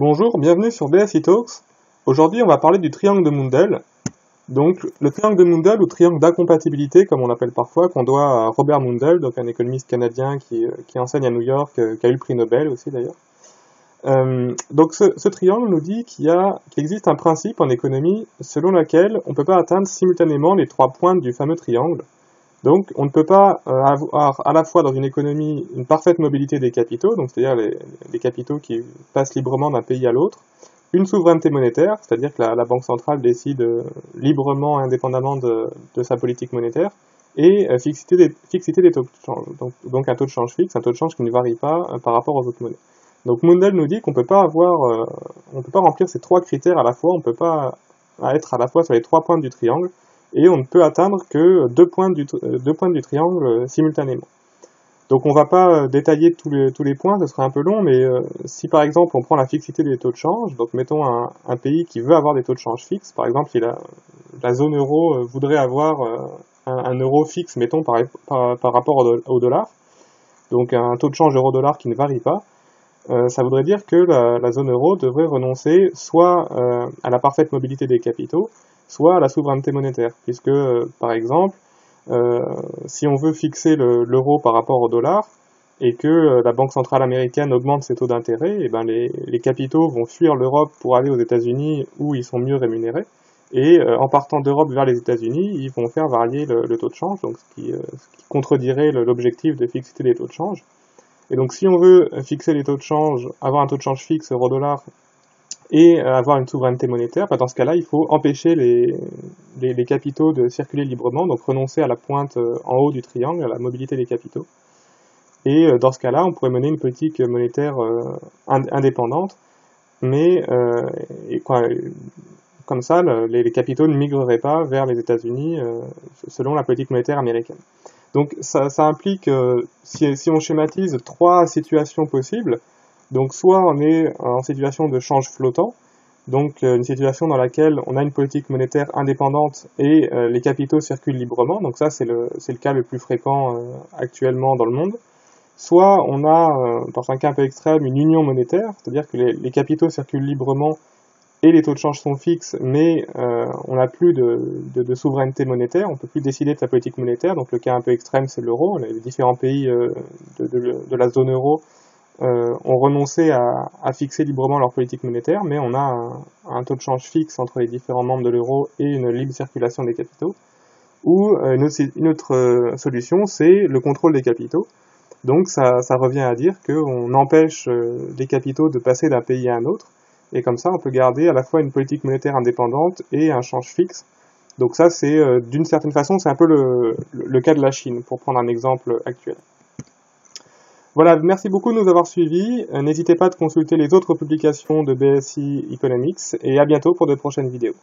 Bonjour, bienvenue sur BSI Talks. Aujourd'hui, on va parler du triangle de Mundell. Donc, le triangle de Mundell, ou triangle d'incompatibilité, comme on l'appelle parfois, qu'on doit à Robert Mundell, donc un économiste canadien qui enseigne à New York, qui a eu le prix Nobel aussi d'ailleurs. Donc, ce triangle nous dit qu'il existe un principe en économie selon lequel on ne peut pas atteindre simultanément les trois pointes du fameux triangle. Donc, on ne peut pas avoir à la fois dans une économie une parfaite mobilité des capitaux, donc c'est-à-dire les capitaux qui passent librement d'un pays à l'autre, une souveraineté monétaire, c'est-à-dire que la Banque centrale décide librement, indépendamment de sa politique monétaire, et fixité des taux de change, donc un taux de change fixe, un taux de change qui ne varie pas par rapport aux autres monnaies. Donc Mundell nous dit qu'on peut pas on peut pas remplir ces trois critères à la fois, on peut pas être à la fois sur les trois pointes du triangle, et on ne peut atteindre que deux pointes du triangle simultanément. Donc on va pas détailler tous les points, ce serait un peu long, mais si par exemple on prend la fixité des taux de change, donc mettons un pays qui veut avoir des taux de change fixes, par exemple si la zone euro voudrait avoir un euro fixe, mettons par rapport au dollar, donc un taux de change euro-dollar qui ne varie pas, ça voudrait dire que la zone euro devrait renoncer soit à la parfaite mobilité des capitaux, soit à la souveraineté monétaire, puisque, par exemple, si on veut fixer l'euro par rapport au dollar, et que la Banque centrale américaine augmente ses taux d'intérêt, et ben les capitaux vont fuir l'Europe pour aller aux États-Unis où ils sont mieux rémunérés, et en partant d'Europe vers les États-Unis, ils vont faire varier le taux de change, donc ce qui contredirait l'objectif de fixer les taux de change. Et donc si on veut fixer les taux de change, avoir un taux de change fixe euro-dollar, et avoir une souveraineté monétaire, dans ce cas-là, il faut empêcher les capitaux de circuler librement, donc renoncer à la pointe en haut du triangle, à la mobilité des capitaux. Et dans ce cas-là, on pourrait mener une politique monétaire indépendante, mais comme ça, les capitaux ne migreraient pas vers les États-Unis selon la politique monétaire américaine. Donc ça implique, si on schématise, trois situations possibles. Donc soit on est en situation de change flottant, donc une situation dans laquelle on a une politique monétaire indépendante et les capitaux circulent librement, donc ça c'est le cas le plus fréquent actuellement dans le monde. Soit on a, dans un cas un peu extrême, une union monétaire, c'est-à-dire que les capitaux circulent librement et les taux de change sont fixes, mais on n'a plus de souveraineté monétaire, on ne peut plus décider de sa politique monétaire, donc le cas un peu extrême c'est l'euro, les différents pays de la zone euro ont renoncé à fixer librement leur politique monétaire, mais on a un taux de change fixe entre les différents membres de l'euro et une libre circulation des capitaux. Ou une autre solution, c'est le contrôle des capitaux. Donc ça revient à dire qu'on empêche les capitaux de passer d'un pays à un autre, et comme ça on peut garder à la fois une politique monétaire indépendante et un change fixe. Donc ça c'est d'une certaine façon c'est un peu le cas de la Chine, pour prendre un exemple actuel. Voilà, merci beaucoup de nous avoir suivis. N'hésitez pas à consulter les autres publications de BSI Economics et à bientôt pour de prochaines vidéos.